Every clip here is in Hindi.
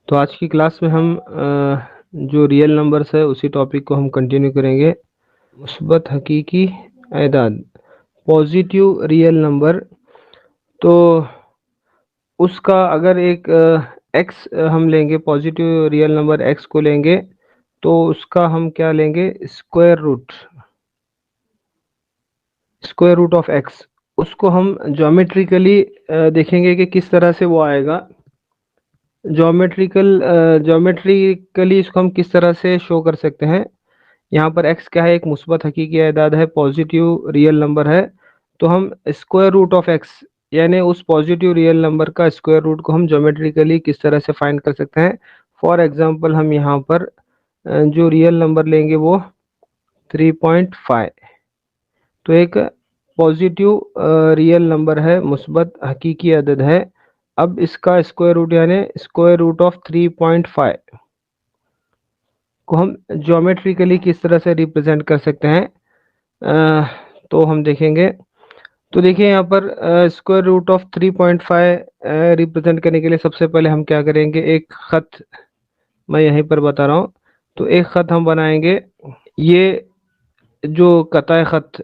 तो आज की क्लास में हम जो रियल नंबर्स है उसी टॉपिक को हम कंटिन्यू करेंगे। मुस्बत हकीकी एदाद, पॉजिटिव रियल नंबर। तो उसका अगर एक एक्स हम लेंगे, पॉजिटिव रियल नंबर एक्स को लेंगे तो उसका हम क्या लेंगे, स्क्वायर रूट ऑफ एक्स। उसको हम ज्योमेट्रिकली देखेंगे कि किस तरह से वो आएगा। ज्योमेट्रिकली इसको हम किस तरह से शो कर सकते हैं। यहाँ पर x क्या है, एक मुस्बत हकीकी एदाद है, पॉजिटिव रियल नंबर है। तो हम स्क्वायर रूट ऑफ x यानी उस पॉजिटिव रियल नंबर का स्क्वायर रूट को हम ज्योमेट्रिकली किस तरह से फाइंड कर सकते हैं। फॉर एग्जांपल हम यहाँ पर जो रियल नंबर लेंगे वो 3.5। तो एक पॉजिटिव रियल नंबर है, मुस्बत हकीकी अदद है। अब इसका स्क्वायर रूट यानी स्क्वायर रूट ऑफ 3.5 को हम ज्योमेट्रिकली किस तरह से रिप्रेजेंट कर सकते हैं। तो हम देखेंगे। तो देखिए यहाँ पर स्क्वायर रूट ऑफ 3.5 रिप्रेजेंट करने के लिए सबसे पहले हम क्या करेंगे, एक खत मैं यहीं पर बता रहा हूँ। तो एक खत हम बनाएंगे। ये जो कताए खत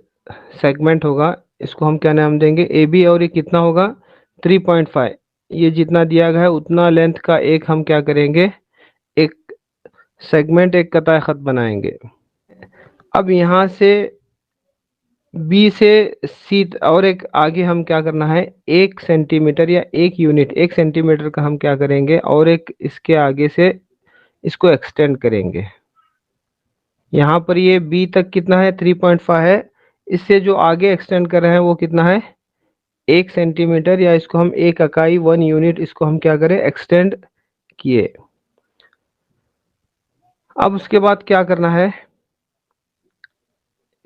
सेगमेंट होगा इसको हम क्या नाम देंगे, ए बी। और ये कितना होगा, 3.5। ये जितना दिया गया है उतना लेंथ का एक हम क्या करेंगे, एक सेगमेंट, एक कताए खत बनाएंगे। अब यहाँ से बी से सी और एक आगे हम क्या करना है, 1 सेंटीमीटर या 1 यूनिट, 1 सेंटीमीटर का हम क्या करेंगे और एक इसके आगे से इसको एक्सटेंड करेंगे। यहाँ पर ये बी तक कितना है, 3.5 है। इससे जो आगे एक्सटेंड कर रहे हैं वो कितना है, 1 सेंटीमीटर, या इसको हम एक इकाई 1 यूनिट इसको हम क्या करें, एक्सटेंड किए। अब उसके बाद क्या करना है,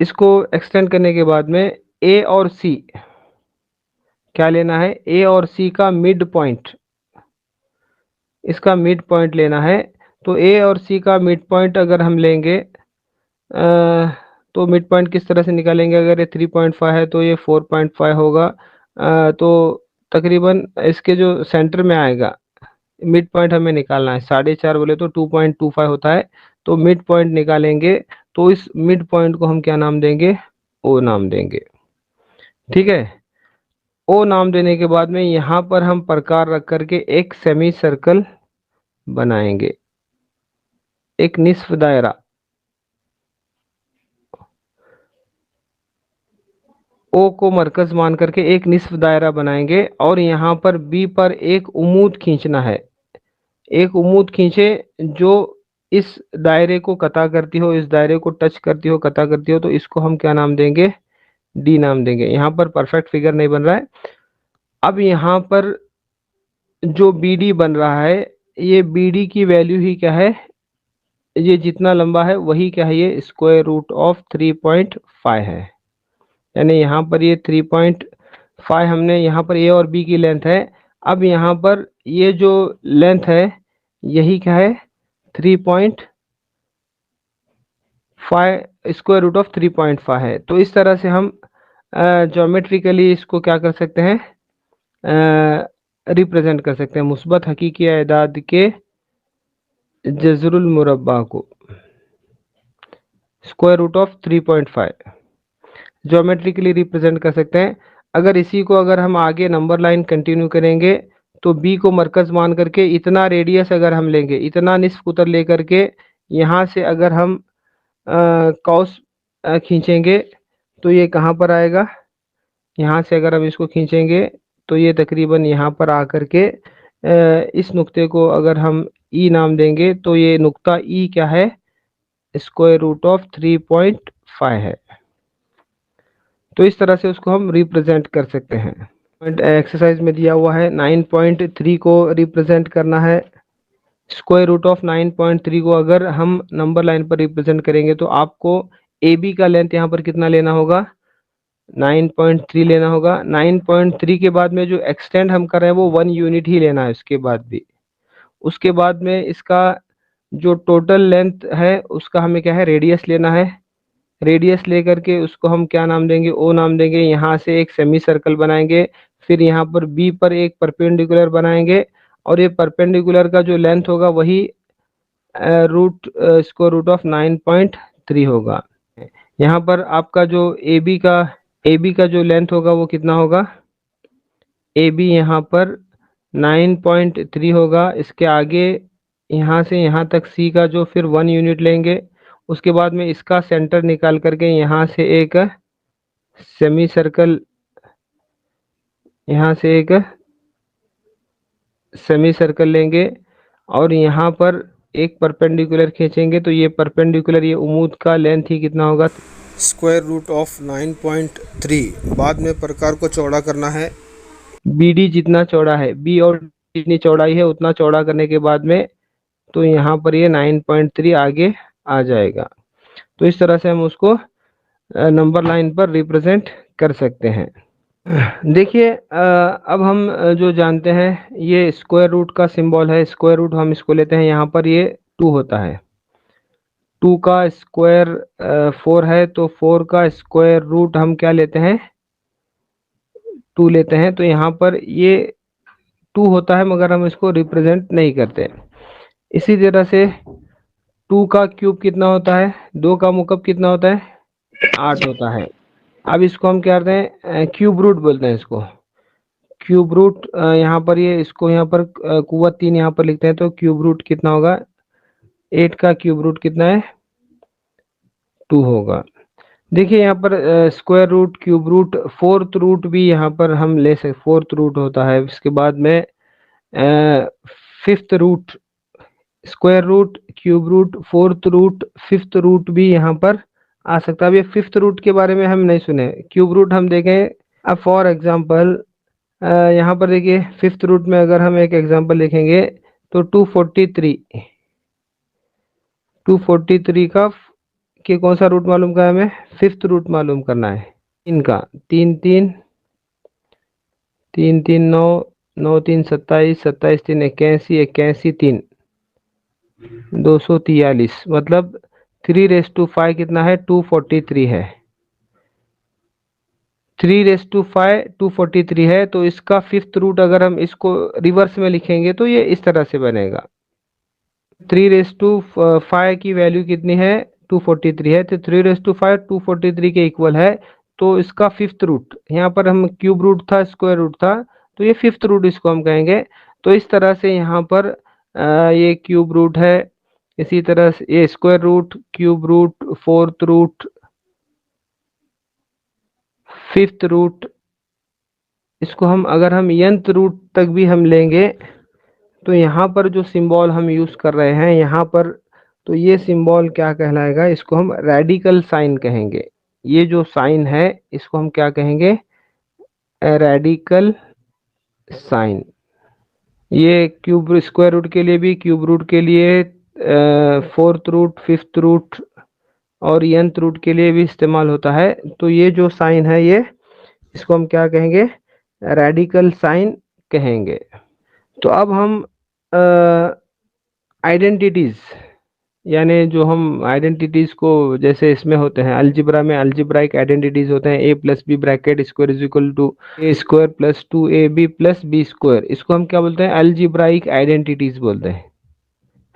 इसको एक्सटेंड करने के बाद में ए और सी क्या लेना है, ए और सी का मिड पॉइंट, इसका मिड पॉइंट लेना है। तो ए और सी का मिड पॉइंट अगर हम लेंगे तो मिड पॉइंट किस तरह से निकालेंगे, अगर ये 3.5 है तो ये 4.5 होगा। तो तकरीबन इसके जो सेंटर में आएगा मिड पॉइंट हमें निकालना है, 4.5 बोले तो 2.25 होता है। तो मिड पॉइंट निकालेंगे तो इस मिड पॉइंट को हम क्या नाम देंगे, ओ नाम देंगे। ठीक है, ओ नाम देने के बाद में यहाँ पर हम प्रकार रख करके एक सेमी सर्कल बनाएंगे, एक निस्फ दायरा। ओ को मरकज मान करके एक निस्फ दायरा बनाएंगे और यहाँ पर बी पर एक उम्मूद खींचना है। एक उम्मूद खींचे जो इस दायरे को कता करती हो, इस दायरे को टच करती हो, कता करती हो। तो इसको हम क्या नाम देंगे, डी नाम देंगे। यहाँ पर परफेक्ट फिगर नहीं बन रहा है। अब यहाँ पर जो बी डी बन रहा है, ये बी डी की वैल्यू ही क्या है, ये जितना लंबा है वही क्या है, ये स्क्वायर रूट ऑफ 3.5 है। यानी यहाँ पर ये 3.5 हमने, यहाँ पर ए और बी की लेंथ है। अब यहाँ पर ये जो लेंथ है यही क्या है, 3.5, स्क्वायर रूट ऑफ 3.5 है। तो इस तरह से हम ज्योमेट्रिकली इसको क्या कर सकते हैं, रिप्रेजेंट कर सकते हैं, मुस्बत हकीकी एदाद के जजरुल मुरब्बा को square root of 3.5 geometrically represent कर सकते हैं। अगर इसी को अगर हम आगे नंबर लाइन कंटिन्यू करेंगे तो बी को मरकज मान करके इतना रेडियस अगर हम लेंगे, इतना निस्फ कुतर लेकर के यहाँ से अगर हम कॉस खींचेंगे तो ये कहाँ पर आएगा, यहाँ से अगर हम इसको खींचेंगे तो ये तकरीबन यहाँ पर आकर के इस नुक्ते को अगर हम ई नाम देंगे तो ये नुक्ता ई क्या है, स्क्वायर रूट ऑफ 3.5 है। तो इस तरह से उसको हम रिप्रेजेंट कर सकते हैं। एक्सरसाइज में दिया हुआ है 9.3 को रिप्रेजेंट करना है। स्क्वायर रूट ऑफ 9.3 को अगर हम नंबर लाइन पर रिप्रेजेंट करेंगे तो आपको ए बी का लेंथ यहाँ पर कितना लेना होगा, 9.3 लेना होगा। 9.3 के बाद में जो एक्सटेंड हम कर रहे हैं वो 1 यूनिट ही लेना है उसके बाद भी। उसके बाद में इसका जो टोटल लेंथ है उसका हमें क्या है, रेडियस लेना है। रेडियस लेकर के उसको हम क्या नाम देंगे, ओ नाम देंगे। यहाँ से एक सेमी सर्कल बनाएंगे, फिर यहाँ पर बी पर एक परपेंडिकुलर बनाएंगे और ये परपेंडिकुलर का जो लेंथ होगा वही स्क्वायर रूट ऑफ 9.3 होगा। यहाँ पर आपका जो ए बी का जो लेंथ होगा वो कितना होगा, ए बी यहाँ पर 9.3 होगा। इसके आगे यहाँ से यहाँ तक सी का जो फिर 1 यूनिट लेंगे, उसके बाद में इसका सेंटर निकाल करके यहाँ से एक सेमी सर्कल, यहाँ से एक सेमी सर्कल लेंगे और यहाँ पर एक परपेंडिकुलर खींचेंगे, तो ये परपेंडिकुलर ये उमूद का लेंथ ही कितना होगा, स्क्वायर रूट ऑफ 9.3। बाद में प्रकार को चौड़ा करना है। बी डी जितना चौड़ा है, बी और जितनी चौड़ाई है उतना चौड़ा करने के बाद में तो यहाँ पर ये 9.3 आगे आ जाएगा। तो इस तरह से हम उसको नंबर लाइन पर रिप्रेजेंट कर सकते हैं। देखिए अब हम जो जानते हैं ये स्क्वायर रूट का सिंबल है। स्क्वायर रूट हम इसको लेते हैं, यहाँ पर ये 2 होता है। 2 का स्क्वायर 4 है, तो 4 का स्क्वायर रूट हम क्या लेते हैं, 2 लेते हैं। तो यहाँ पर ये 2 होता है मगर हम इसको रिप्रेजेंट नहीं करते। इसी तरह से 2 का क्यूब कितना होता है, 2 का मुकअप कितना होता है, 8 होता है। अब इसको हम क्या करते हैं, क्यूब रूट बोलते हैं इसको। क्यूब रूट यहाँ पर ये इसको यहाँ पर कुव्वत 3 यहाँ पर लिखते हैं, तो क्यूब रूट कितना होगा, 8 का क्यूब रूट कितना है, 2 होगा। देखिए यहाँ पर square root, cube root, fourth root भी यहाँ पर हम ले सकते, फोर्थ रूट होता है। इसके बाद में fifth root, square root, cube root, fourth root, fifth root भी यहाँ पर आ सकता है। अब ये फिफ्थ रूट के बारे में हम नहीं सुने, क्यूब रूट हम देखें। अब फॉर एग्जांपल यहाँ पर देखिए फिफ्थ रूट में अगर हम एक एग्जांपल लिखेंगे तो 243 का कि कौन सा रूट मालूम करना है हमें, फिफ्थ रूट मालूम करना है इनका। 3 3 9 9 3 27 27 3 81 81 3 243, मतलब 3⁵ कितना है, 243 है। 3⁵ 243 है, तो इसका फिफ्थ रूट अगर हम इसको रिवर्स में लिखेंगे तो ये इस तरह से बनेगा। 3⁵ की वैल्यू कितनी है, 243 है, तो 3⁵ 243 के इक्वल है। तो इसका फिफ्थ रूट, यहाँ पर हम क्यूब रूट था, स्क्वायर रूट था, तो ये फिफ्थ रूट इसको हम कहेंगे। तो इस तरह से यहाँ पर ये क्यूब रूट है, इसी तरह से ये square root, cube root, fourth root, fifth root, इसको हम अगर हम nth रूट तक भी हम लेंगे तो यहाँ पर जो सिंबल हम यूज कर रहे हैं यहाँ पर, तो ये सिंबल क्या कहलाएगा, इसको हम रेडिकल साइन कहेंगे। ये जो साइन है इसको हम क्या कहेंगे, रेडिकल साइन। ये क्यूब स्क्वायर रूट के लिए भी, क्यूब रूट के लिए, फोर्थ रूट, फिफ्थ रूट और nth रूट के लिए भी इस्तेमाल होता है। तो ये जो साइन है ये, इसको हम क्या कहेंगे, रेडिकल साइन कहेंगे। तो अब हम आइडेंटिटीज, यानी जो हम आइडेंटिटीज को, जैसे इसमें होते हैं अलजिब्रा में, अलजिब्राइक आइडेंटिटीज होते हैं, a+b bracket square is equal to a square plus 2ab plus b square, इसको हम क्या बोलते हैं, अलजिब्राइक आइडेंटिटीज बोलते हैं।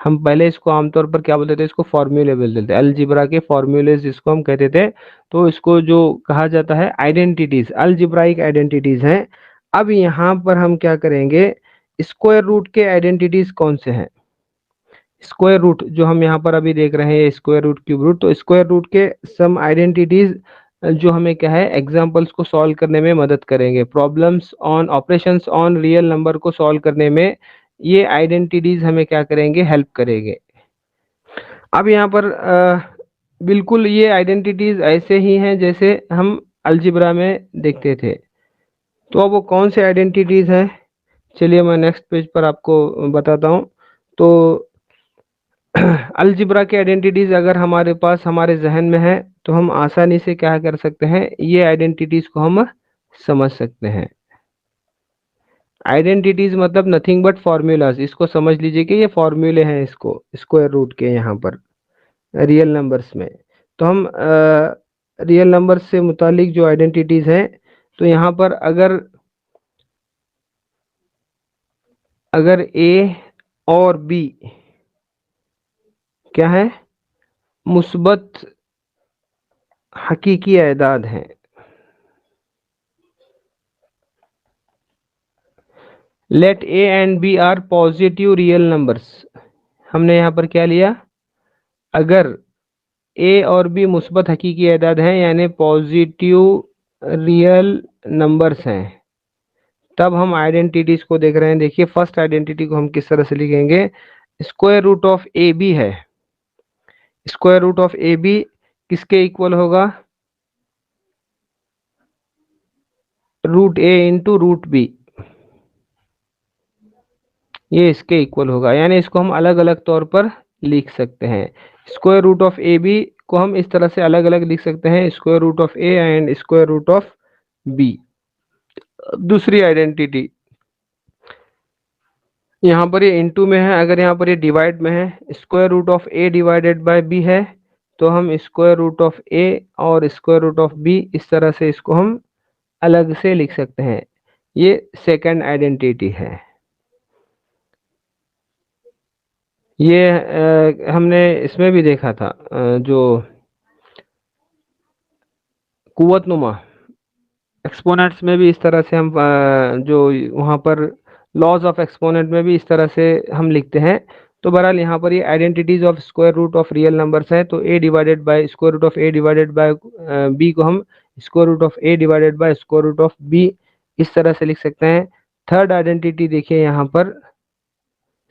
हम पहले इसको आमतौर पर क्या बोलते थे, इसको फॉर्मूले बोलते थे, अलजिब्रा के फॉर्मूलेज जिसको हम कहते थे। तो इसको जो कहा जाता है आइडेंटिटीज, अलजिब्राइक आइडेंटिटीज हैं। अब यहाँ पर हम क्या करेंगे, स्क्वायर रूट के आइडेंटिटीज कौन से हैं, स्क्वायर रूट जो हम यहाँ पर अभी देख रहे हैं, स्क्वायर रूट, क्यूब रूट, तो स्क्वायर रूट के सम आइडेंटिटीज जो हमें क्या है, एग्जांपल्स को सॉल्व करने में मदद करेंगे, problems on operations on real number को सॉल्व करने में ये आइडेंटिटीज हमें क्या करेंगे, हेल्प करेंगे। अब यहाँ पर बिल्कुल ये आइडेंटिटीज ऐसे ही हैं जैसे हम अलजिब्रा में देखते थे। तो अब वो कौन से आइडेंटिटीज हैं, चलिए मैं नेक्स्ट पेज पर आपको बताता हूँ। तो अलजिब्रा के आइडेंटिटीज अगर हमारे पास हमारे जहन में है तो हम आसानी से क्या कर सकते हैं, ये आइडेंटिटीज को हम समझ सकते हैं। आइडेंटिटीज मतलब नथिंग बट फॉर्मूलाज, इसको समझ लीजिए कि ये फॉर्मूले हैं इसको, स्क्वायर रूट के यहाँ पर रियल नंबर्स में। तो हम रियल नंबर्स से मुतालिक जो आइडेंटिटीज हैं, तो यहाँ पर अगर अगर ए और बी क्या है, मुस्बत हकीकी एदाद हैं, let a and b are positive real numbers. हमने यहाँ पर क्या लिया, अगर ए और बी मुस्बत हकीकी एदाद हैं यानी पॉजिटिव रियल नंबर्स हैं, तब हम आइडेंटिटीज को देख रहे हैं। देखिए फर्स्ट आइडेंटिटी को हम किस तरह से लिखेंगे, square root of A B है, square root of A B किसके इक्वल होगा, root A into root B, ये इसके इक्वल होगा। यानी इसको हम अलग अलग तौर पर लिख सकते हैं। Square root of A b को हम इस तरह से अलग अलग लिख सकते हैं, square root of a and square root of b. दूसरी आइडेंटिटी, यहाँ पर ये इनटू में है, अगर यहाँ पर ये डिवाइड में है, square root of A divided by b है, तो हम स्क्वायर रूट ऑफ ए और स्क्वायर रूट ऑफ बी इस तरह से इसको हम अलग से लिख सकते हैं। ये सेकंड आइडेंटिटी है। ये हमने इसमें भी देखा था, जो कुव्वतनुमा एक्सपोनेंट्स में भी इस तरह से हम जो वहाँ पर लॉज ऑफ एक्सपोनेंट में भी इस तरह से हम लिखते हैं। तो बहरहाल यहाँ पर ये identities of square root of real numbers हैं, तो A divided by square root of A divided by B को हम square root of A divided by square root of B इस तरह से लिख सकते हैं। थर्ड आइडेंटिटी देखिए यहाँ पर,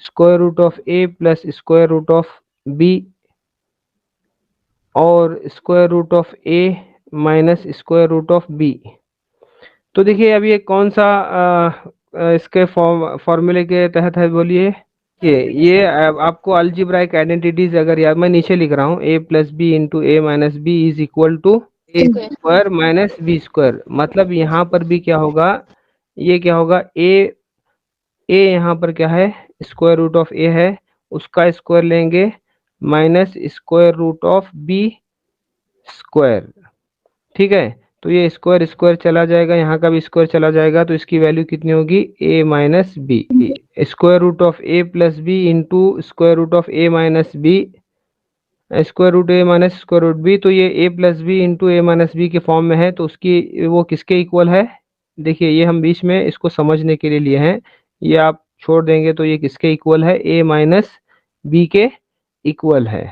square root of A plus square root of B और square root of A minus square root of B. तो देखिए अब ये कौन सा इसके फॉर्मूले के तहत है, बोलिए। ये आपको अलजेब्राइक आइडेंटिटीज अगर याद, मैं नीचे लिख रहा हूँ, A plus B into A minus B is equal to A square minus B square. मतलब यहाँ पर भी क्या होगा, ये क्या होगा, ए यहाँ पर क्या है, स्क्वायर रूट ऑफ ए है, उसका स्क्वायर लेंगे minus square root of b square. ठीक है, तो ये स्क्वायर स्क्वायर चला जाएगा, यहाँ का भी स्क्वायर चला जाएगा, तो इसकी वैल्यू कितनी होगी, A minus B. Square root of A plus B into square root of A minus B, square root A minus square root B, तो ये A plus B into A minus B के फॉर्म में है, तो उसकी वो किसके इक्वल है। देखिए ये हम बीच में इसको समझने के लिए लिए हैं, ये आप छोड़ देंगे तो ये किसके इक्वल है, ए माइनस बी के इक्वल है।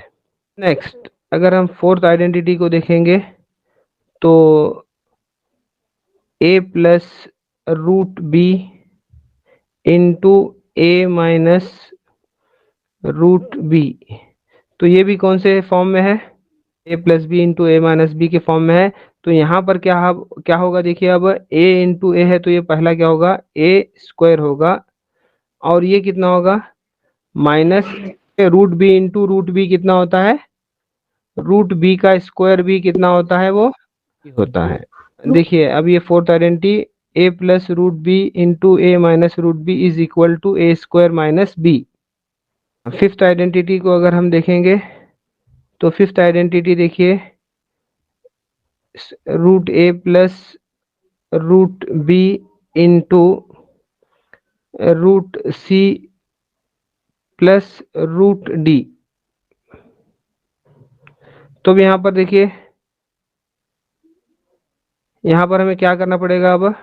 नेक्स्ट अगर हम फोर्थ आइडेंटिटी को देखेंगे तो ए प्लस रूट बी इंटू ए माइनस रूट बी, तो ये भी कौन से फॉर्म में है, A plus B into A minus B के फॉर्म में है। तो यहाँ पर क्या होगा, देखिए अब ए इंटू ए है, तो ये पहला क्या होगा, ए स्क्वायर होगा, और ये कितना होगा, minus root B into root b कितना होता है, रूट बी का स्क्वायर भी कितना होता है, वो होता है। देखिए अब ये fourth identity, A plus root B into A minus root B is equal to A square minus B. Fifth identity को अगर हम देखेंगे तो फिफ्थ आइडेंटिटी देखिए, root A plus root B into root C plus root D. तो अब यहाँ पर देखिए, यहाँ पर हमें क्या करना पड़ेगा, अब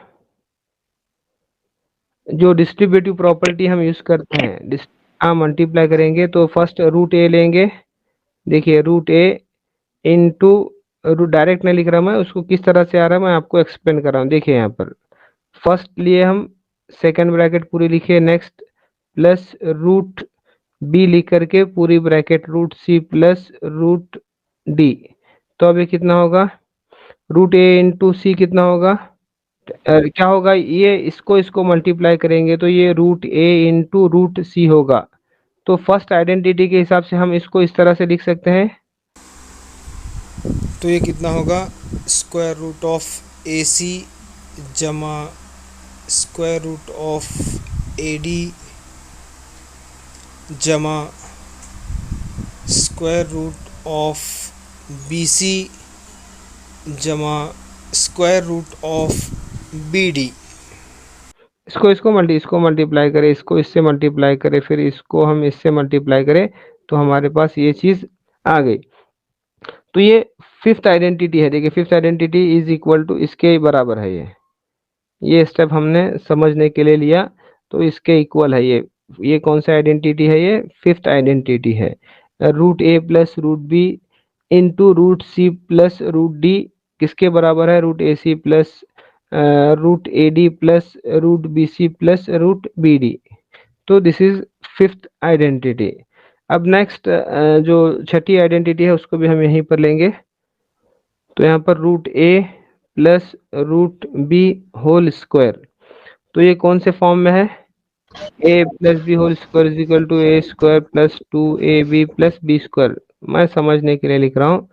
जो डिस्ट्रीब्यूटिव प्रॉपर्टी हम यूज करते हैं, मल्टीप्लाई करेंगे तो फर्स्ट रूट ए लेंगे। देखिए root A into, root direct नहीं लिख रहा मैं, उसको किस तरह से आ रहा है मैं आपको एक्सप्लेन कर रहा हूँ। देखिए यहाँ पर फर्स्ट लिए हम सेकंड ब्रैकेट पूरी लिखे, नेक्स्ट प्लस रूट बी लिख करके पूरी ब्रैकेट रूट सी प्लस रूट डी। तो अब ये कितना होगा, रूट ए इंटू सी कितना होगा, क्या होगा, ये इसको मल्टीप्लाई करेंगे तो ये रूट ए इंटू रूट सी होगा। तो फर्स्ट आइडेंटिटी के हिसाब से हम इसको इस तरह से लिख सकते हैं। तो ये कितना होगा, square root of A C जमा square root of A D जमा square root of B C जमा square root of B D. इसको मल्टीप्लाई करें, इसको इससे मल्टीप्लाई करें, फिर इसको हम इससे मल्टीप्लाई करें, तो हमारे पास ये चीज़ आ गई। तो ये फिफ्थ आइडेंटिटी है। देखिए fifth identity is equal to इसके बराबर है ये स्टेप हमने समझने के लिए लिया, तो इसके इक्वल है ये कौन सा आइडेंटिटी है? ये फिफ्थ आइडेंटिटी है। Root A plus root B into root C plus root D किसके बराबर है? Root A C plus root A D plus root B C plus root B D. तो दिस इज फिफ्थ आइडेंटिटी। अब नेक्स्ट जो छठी आइडेंटिटी है उसको भी हम यहीं पर लेंगे। तो यहाँ पर root A plus root B whole square, तो ये कौन से फॉर्म में है? A plus B whole square is equal to A square plus two A B plus B square. मैं समझने के लिए लिख रहा हूँ।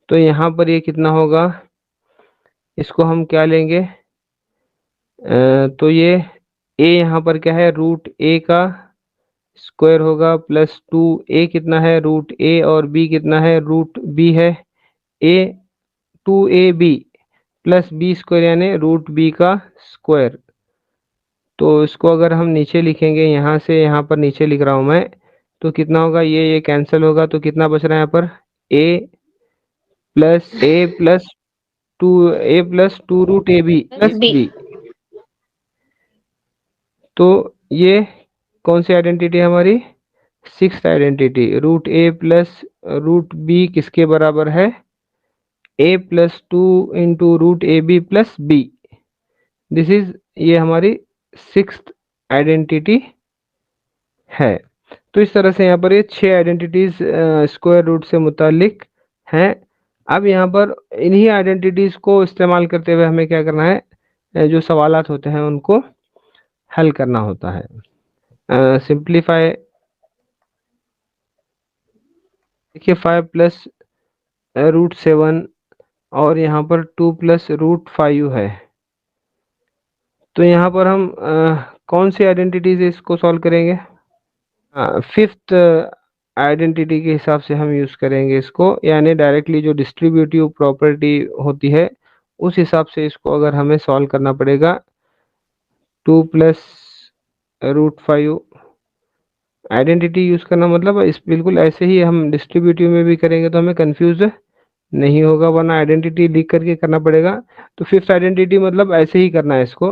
तो यहाँ पर ये कितना होगा? इसको हम क्या लेंगे? तो ये ए यहाँ पर क्या है? रूट ए का स्क्वायर होगा प्लस टू ए कितना है? रूट ए, और बी कितना है? रूट बी है। A two A B plus B square यानी रूट बी का स्क्वायर। तो इसको अगर हम नीचे लिखेंगे, यहाँ से यहाँ पर नीचे लिख रहा हूँ मैं, तो कितना होगा? ये कैंसिल होगा, तो कितना बच रहा है यहाँ पर? A plus two root A B plus B. तो ये कौन सी आइडेंटिटी है हमारी? Sixth identity. Root A plus root B किसके बराबर है? A plus two into root A B plus B. This is ये हमारी सिक्स्थ आइडेंटिटी है। तो इस तरह से यहाँ पर ये 6 आइडेंटिटीज स्क्वायर रूट से मुतालिक हैं। अब यहाँ पर इन्हीं आइडेंटिटीज को इस्तेमाल करते हुए हमें क्या करना है? जो सवालात होते हैं उनको हल करना होता है। सिंप्लीफाई, देखिए 5 प्लस रूट 7 और यहाँ पर 2 प्लस रूट 5 है। तो यहाँ पर हम कौन सी आइडेंटिटीज इसको सॉल्व करेंगे? फिफ्थ आइडेंटिटी के हिसाब से हम यूज़ करेंगे इसको, यानी डायरेक्टली जो डिस्ट्रीब्यूटिव प्रॉपर्टी होती है उस हिसाब से इसको अगर हमें सॉल्व करना पड़ेगा। 2 प्लस रूट 5 आइडेंटिटी यूज़ करना मतलब इस बिल्कुल ऐसे ही हम डिस्ट्रीब्यूटिव में भी करेंगे तो हमें कंफ्यूज नहीं होगा, वरना आइडेंटिटी लिख करके करना पड़ेगा। तो फिफ्थ आइडेंटिटी मतलब ऐसे ही करना है इसको।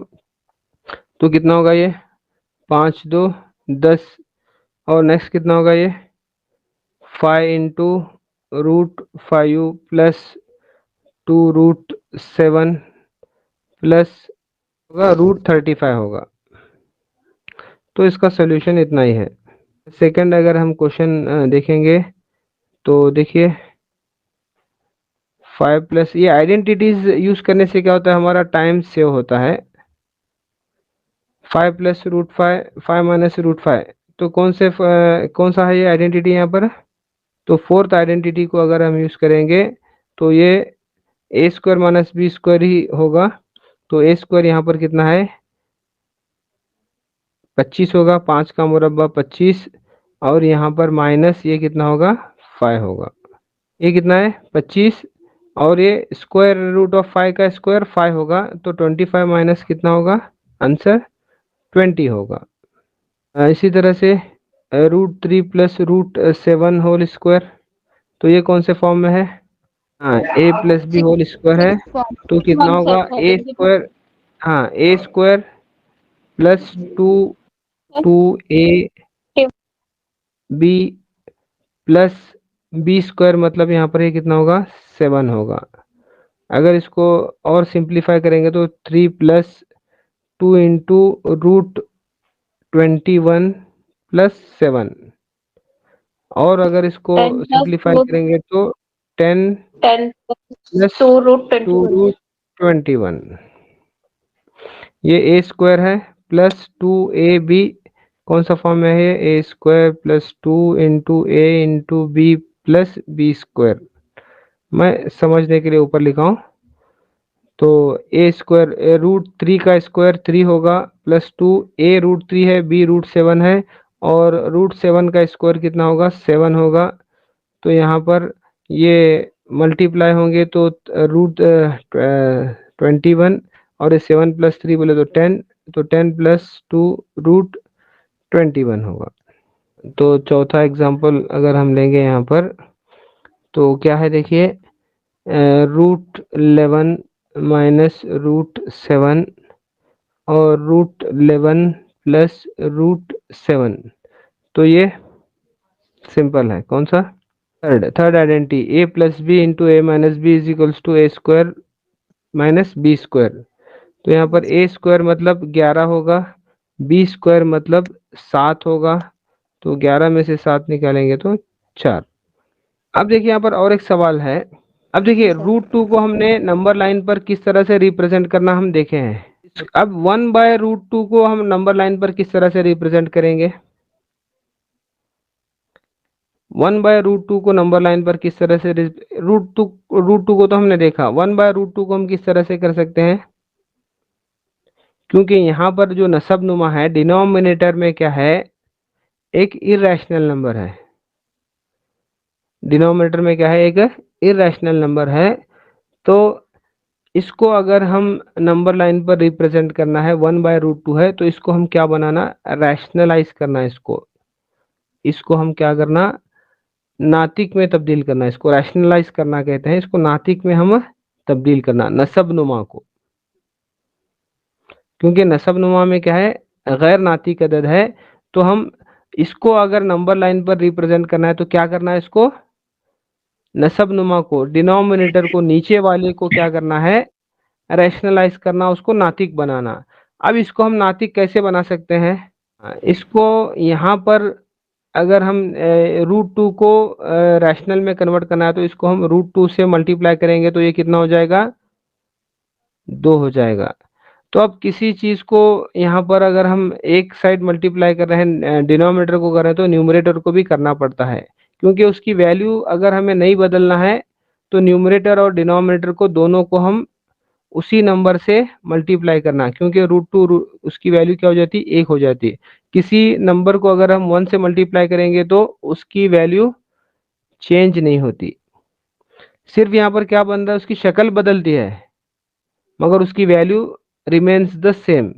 तो कितना होगा ये? 5 2 10, और नेक्स्ट कितना होगा ये? 5 into root 5 plus 2 root 7 plus होगा रूट 35 होगा। तो इसका सोल्यूशन इतना ही है। सेकंड अगर हम क्वेश्चन देखेंगे तो देखिए 5 प्लस, ये आइडेंटिटीज यूज करने से क्या होता है? हमारा टाइम सेव होता है। 5 प्लस रूट 5, 5 माइनस रूट 5, तो कौन सा है ये आइडेंटिटी यहाँ पर? तो फोर्थ आइडेंटिटी को अगर हम यूज करेंगे तो ये ए स्क्वायर माइनस बी स्क्वायर ही होगा। तो ए स्क्वायर यहाँ पर कितना है? 25 होगा, 5 का मुरब्बा 25, और यहाँ पर माइनस ये कितना होगा? 5 होगा। ये कितना है? 25, और ये स्क्वायर रूट ऑफ 5 का स्क्वायर 5 होगा, तो 25 माइनस कितना होगा? आंसर 20 होगा। इसी तरह से root 3 plus root 7 whole square, तो ये कौन से फॉर्म में है? हाँ, A plus B whole square है, तो कितना होगा? ए स्क्वायर, हाँ A square plus two A B plus B square, मतलब यहाँ पर ये कितना होगा? 7 होगा। अगर इसको और सिंप्लीफाई करेंगे तो 3 प्लस 2 इंटू रूट 21 प्लस 7, और अगर इसको सिंप्लीफाई करेंगे तो 10 प्लस 2 रूट 21। ये ए स्क्वायर है प्लस 2ab, कौन सा फॉर्म में है? A square plus 2 into A into B plus B square. मैं समझने के लिए ऊपर लिखा हूँ। तो ए स्क्वायर रूट 3 का स्क्वायर 3 होगा प्लस 2, ए रूट 3 है, बी रूट 7 है, और रूट 7 का स्क्वायर कितना होगा? 7 होगा। तो यहाँ पर ये मल्टीप्लाई होंगे तो रूट 21, और 7 प्लस 3 बोले तो 10, तो 10 प्लस 2 रूट 21 होगा। तो चौथा एग्जाम्पल अगर हम लेंगे यहाँ पर, तो क्या है देखिए, रूट 11 माइनस रूट 7 और रूट 11 प्लस रूट 7। तो ये सिंपल है, कौन सा, third identity, A plus B into A minus B is equals to A square minus B square. तो यहाँ पर ए स्क्वायर मतलब 11 होगा, बी स्क्वायर मतलब 7 होगा, तो 11 में से 7 निकालेंगे तो 4। अब देखिए यहाँ पर और एक सवाल है। अब देखिए रूट 2 को हमने नंबर लाइन पर किस तरह से रिप्रेजेंट करना हम देखे हैं। अब 1/√2 को हम नंबर लाइन पर किस तरह से रिप्रेजेंट करेंगे। 1/√2 को नंबर लाइन पर किस तरह से रूट टू को तो हमने देखा, 1/√2 को हम किस तरह से कर सकते हैं। क्योंकि यहाँ पर जो नसब नुमा है, डिनोमिनेटर में क्या है, एक इरेशनल नंबर है। डिनोमिनेटर में क्या है, एक इरेशनल नंबर है। तो इसको अगर हम नंबर लाइन पर रिप्रेजेंट करना है, 1/√2 है, तो इसको हम क्या बनाना, रैशनलाइज करना। इसको इसको हम क्या करना, नातिक में तब्दील करना। इसको रैशनलाइज करना कहते हैं, इसको नातिक में हम तब्दील करना, नसब नुमा को। क्योंकि नसब नुमा में क्या है, गैर नातिक अदद है। तो हम इसको अगर नंबर लाइन पर रिप्रेजेंट करना है तो क्या करना है, इसको नसब नुमा को, डिनोमिनेटर को, नीचे वाले को क्या करना है, रैशनलाइज करना, उसको नातिक बनाना। अब इसको हम नातिक कैसे बना सकते हैं, इसको यहाँ पर अगर हम रूट 2 को रैशनल में कन्वर्ट करना है तो इसको हम रूट 2 से मल्टीप्लाई करेंगे तो ये कितना हो जाएगा, 2 हो जाएगा। तो अब किसी चीज़ को यहाँ पर अगर हम एक साइड मल्टीप्लाई कर रहे हैं, डिनोमिनेटर को कर रहे हैं, तो न्यूमरेटर को भी करना पड़ता है। क्योंकि उसकी वैल्यू अगर हमें नहीं बदलना है तो न्यूमरेटर और डिनोमिनेटर को दोनों को हम उसी नंबर से मल्टीप्लाई करना। क्योंकि रूट 2 उसकी वैल्यू क्या हो जाती है, 1 हो जाती है। किसी नंबर को अगर हम 1 से मल्टीप्लाई करेंगे तो उसकी वैल्यू चेंज नहीं होती, सिर्फ यहाँ पर क्या बन रहा है, उसकी शक्ल बदलती है मगर उसकी वैल्यू रिमेन्स द सेम।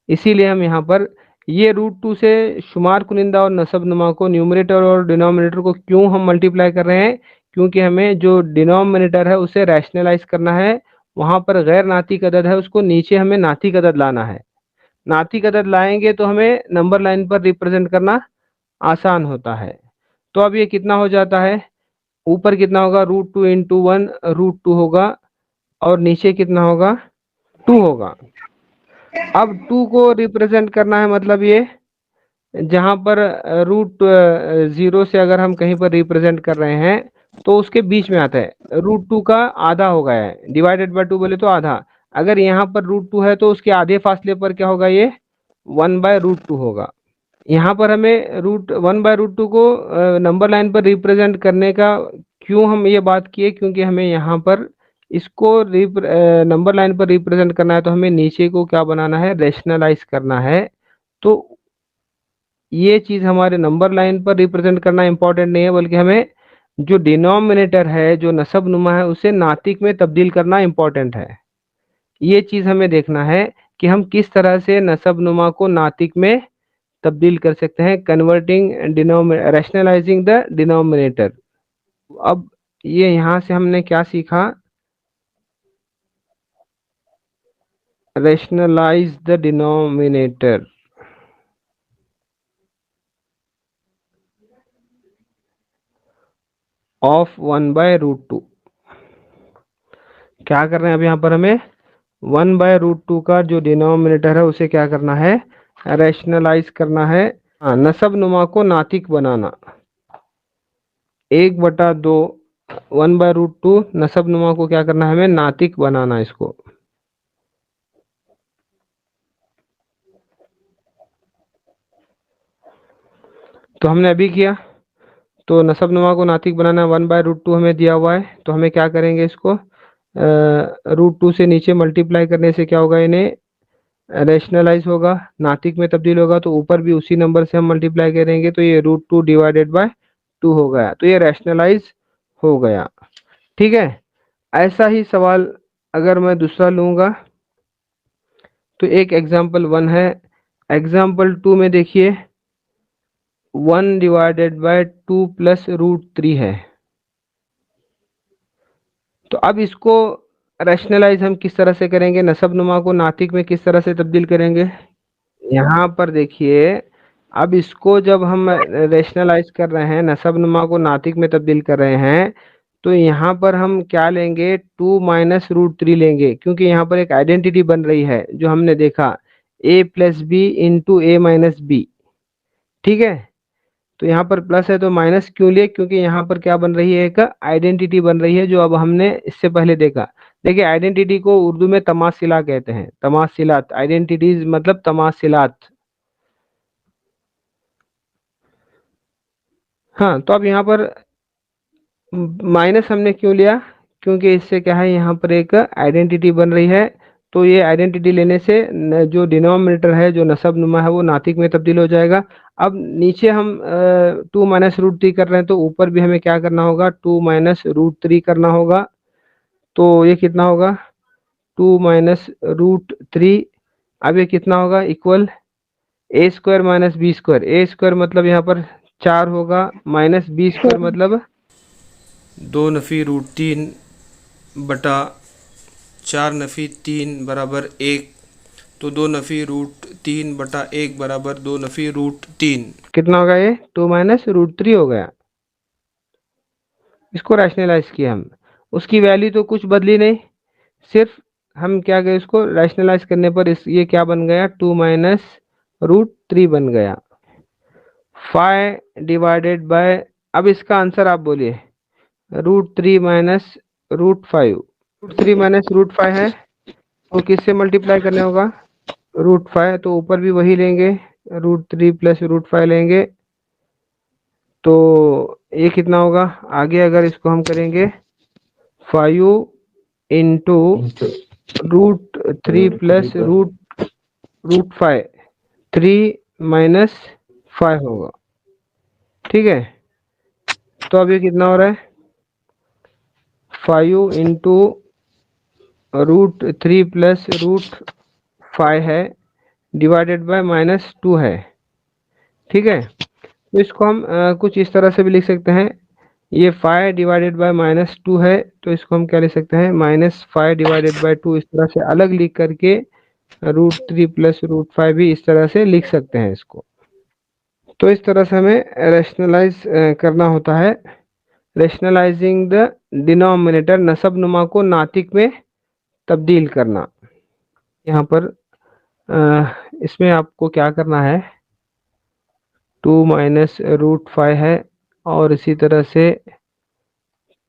इसीलिए हम यहाँ पर ये रूट 2 से शुमार कुनिंदा और नसब नुमा को, न्यूमरेटर और डिनोमिनेटर को क्यों हम मल्टीप्लाई कर रहे हैं, क्योंकि हमें जो डिनोमिनेटर है उसे रैशनलाइज करना है। वहाँ पर गैर नातिक अदद है, उसको नीचे हमें नातिक अदद लाना है। नातिक अदद लाएंगे तो हमें नंबर लाइन पर रिप्रेजेंट करना आसान होता है। तो अब ये कितना हो जाता है, ऊपर कितना होगा, रूट 2 इंटू 1 रूट 2 होगा, और नीचे कितना होगा, 2 होगा। अब 2 को रिप्रेजेंट करना है, मतलब ये जहाँ पर रूट 0 से अगर हम कहीं पर रिप्रेजेंट कर रहे हैं तो उसके बीच में आता है। रूट 2 का आधा हो गया है, डिवाइडेड बाय 2 बोले तो आधा। अगर यहाँ पर रूट 2 है तो उसके आधे फासले पर क्या होगा, ये 1/√2 होगा। यहाँ पर हमें 1/√2 को नंबर लाइन पर रिप्रेजेंट करने का क्यों हम ये बात किए, क्योंकि हमें यहाँ पर इसको नंबर लाइन पर रिप्रेजेंट करना है तो हमें नीचे को क्या बनाना है, रैशनलाइज करना है। तो ये चीज़ हमारे नंबर लाइन पर रिप्रेजेंट करना इंपॉर्टेंट नहीं है, बल्कि हमें जो डिनोमिनेटर है, जो नसब नुमा है, उसे नातिक में तब्दील करना इंपॉर्टेंट है। ये चीज़ हमें देखना है कि हम किस तरह से नसब नुमा को नातिक में तब्दील कर सकते हैं, कन्वर्टिंग रैशनलाइजिंग द डिनोमिनेटर। अब ये यहाँ से हमने क्या सीखा, रैशनलाइज द डिनोमिनेटर ऑफ 1/√2। क्या कर रहे हैं अब यहाँ पर हमें 1/√2 का जो डिनोमिनेटर है उसे क्या करना है, रैशनलाइज करना है। हाँ, नसब नुमा को नातिक बनाना, 1/2 1/√2 नसब नुमा को क्या करना है, हमें नातिक बनाना इसको। तो हमने अभी किया, तो नसब नुमा को नातिक बनाना, 1/√2 हमें दिया हुआ है, तो हमें क्या करेंगे, इसको रूट 2 से नीचे मल्टीप्लाई करने से क्या होगा, इन्हें रैशनलाइज होगा, नातिक में तब्दील होगा। तो ऊपर भी उसी नंबर से हम मल्टीप्लाई करेंगे तो ये रूट 2 डिवाइडेड बाय 2 हो गया, तो ये रैशनलाइज हो गया। ठीक है। ऐसा ही सवाल अगर मैं दूसरा लूँगा तो एक एग्जाम्पल 1 है। एग्जाम्पल 2 में देखिए 1/2 प्लस रूट 3 है। तो अब इसको रैशनलाइज हम किस तरह से करेंगे, नसब नुमा को नातिक में किस तरह से तब्दील करेंगे। यहाँ पर देखिए, अब इसको जब हम रैशनलाइज कर रहे हैं, नसब नुमा को नातिक में तब्दील कर रहे हैं, तो यहाँ पर हम क्या लेंगे, 2 - रूट 3 लेंगे, क्योंकि यहाँ पर एक आइडेंटिटी बन रही है जो हमने देखा, a+b × a - b। ठीक है, तो यहाँ पर प्लस है तो माइनस क्यों लिए, क्योंकि यहाँ पर क्या बन रही है, एक आइडेंटिटी बन रही है जो अब हमने इससे पहले देखा। देखिए आइडेंटिटी को उर्दू में तमासिला कहते हैं, तमासिलात, आइडेंटिटीज मतलब तमासिलात। हाँ, तो अब यहाँ पर माइनस हमने क्यों लिया, क्योंकि इससे क्या है, यहाँ पर एक आइडेंटिटी बन रही है। तो ये आइडेंटिटी लेने से जो डिनोमिनेटर है, जो नसब नुमा है, वो नातिक में तब्दील हो जाएगा। अब नीचे हम 2 - रूट 3 कर रहे हैं, तो ऊपर भी हमें क्या करना होगा, 2 - रूट 3 करना होगा। तो ये कितना होगा, 2 - रूट 3। अब ये कितना होगा, इक्वल a² - b²। a² मतलब यहाँ पर 4 होगा, माइनस b² मतलब 2 - 3 √3 / 4 - 3 = 1। तो 2 - रूट 3 / 1 = 2 - रूट 3। कितना होगा, ये 2 - रूट 3 हो गया। इसको रैशनलाइज किया हम, उसकी वैल्यू तो कुछ बदली नहीं, सिर्फ हम क्या गए, उसको रैशनलाइज करने पर इस ये क्या बन गया, 2 - रूट 3 बन गया। 5/, अब इसका आंसर आप बोलिए, √3 - √5। √3 - √5 है, तो किससे मल्टीप्लाई करने होगा, √5, तो ऊपर भी वही लेंगे, √3 + √5 लेंगे। तो ये कितना होगा, आगे अगर इसको हम करेंगे, 5 इंटू √3 + √5, 3 - 5 होगा। ठीक है, तो अब ये कितना हो रहा है, 5 इंटू √3 + √5 है, डिवाइडेड बाय -2 है। ठीक है, तो इसको हम कुछ इस तरह से भी लिख सकते हैं, ये 5 डिवाइडेड बाय -2 है, तो इसको हम क्या लिख सकते हैं, -5 डिवाइडेड बाय 2, इस तरह से अलग लिख करके √3 + √5 भी इस तरह से लिख सकते हैं इसको। तो इस तरह से हमें रैशनलाइज करना होता है, रैशनलाइजिंग द डिनोमिनेटर, नसब नुमा को नातिक में तब्दील करना। यहाँ पर इसमें आपको क्या करना है, 2 - √5 है, और इसी तरह से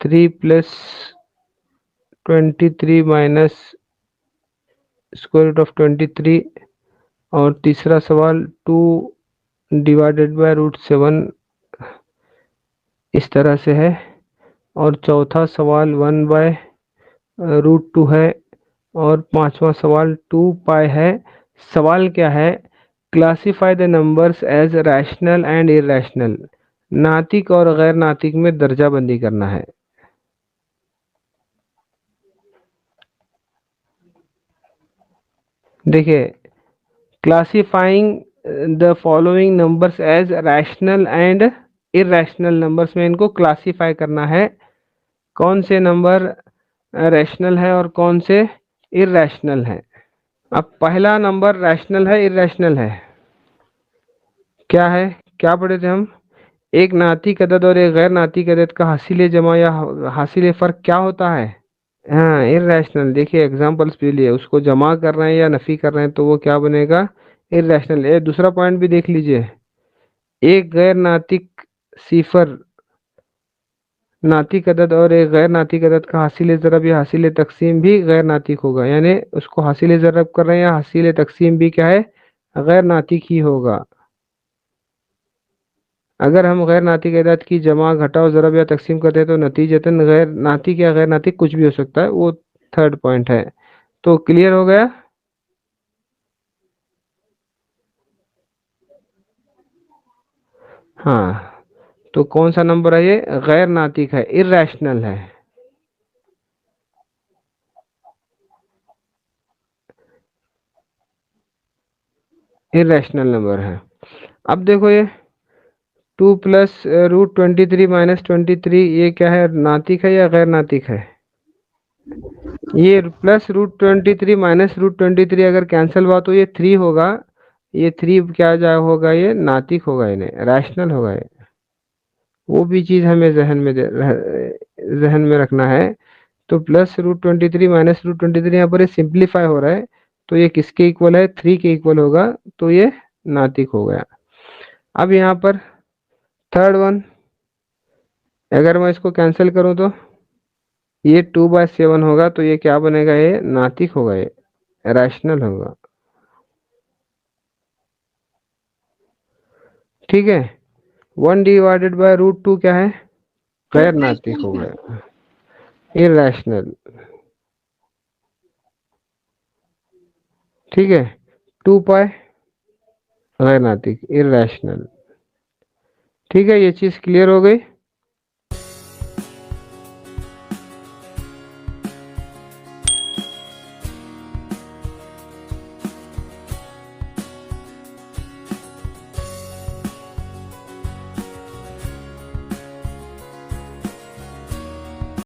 3 + 23 -√23, और तीसरा सवाल 2 डिवाइडेड बाय √7 इस तरह से है, और चौथा सवाल 1/√2 है, और पांचवा सवाल 2π है। सवाल क्या है, classify the numbers as rational and irrational, नातिक और गैर नातिक में दर्जा बंदी करना है। देखिए, classifying the following numbers as rational and irrational numbers में इनको क्लासीफाई करना है, कौन से नंबर रैशनल है और कौन से इरैशनल है। अब पहला नंबर रैशनल है, इरैशनल है, क्या है, क्या पढ़े थे हम, एक नातिक अदद और एक गैर नातिक अदद का हासिल जमा या हासिल फर्क क्या होता है। हाँ, इरैशनल। देखिए एग्जांपल्स भी लिए, उसको जमा कर रहे हैं या नफी कर रहे हैं, तो वो क्या बनेगा, इरैशनल। ये दूसरा पॉइंट भी देख लीजिए, एक गैर नातिक सिफर, नातिक अदद और एक गैर नातिक अदद का हासिल ज़रब या हासिल तकसीम भी गैर नातिक होगा, यानी उसको हासिल ज़रब कर रहे हैं या हासिल तकसीम भी क्या है, गैर नातिक ही होगा। अगर हम गैर नातिक अदद की जमा, घटाव, ज़रब या तकसीम करते हैं, तो नतीजतन गैर नातिक या गैर नातिक कुछ भी हो सकता है, वो थर्ड पॉइंट है। तो क्लियर हो गया। हाँ, तो कौन सा नंबर है ये, गैर नातिक है, इरैशनल है। इरेशनल नंबर है। अब देखो ये 2 + √23 - 23 ये क्या है, नातिक है या गैर नातिक है? ये +√23 - √23 अगर कैंसिल हुआ तो ये 3 होगा। ये 3 क्या जा होगा, ये नातिक होगा, इन्हें रैशनल होगा ये। वो भी चीज़ हमें जहन में रखना है। तो +√23 - √23 यहाँ पर ये सिंप्लीफाई हो रहा है, तो ये किसके इक्वल है, 3 के इक्वल होगा, तो ये नातिक हो गया। अब यहाँ पर थर्ड वन, अगर मैं इसको कैंसिल करूँ तो ये 2/7 होगा, तो ये क्या बनेगा, ये नातिक होगा, ये रैशनल होगा। ठीक है। 1/√2 क्या है, गैर नातिक हो गया, इरेशनल। ठीक है। 2 पाई गैर नातिक, इरेशनल। ठीक है, ये चीज़ क्लियर हो गई।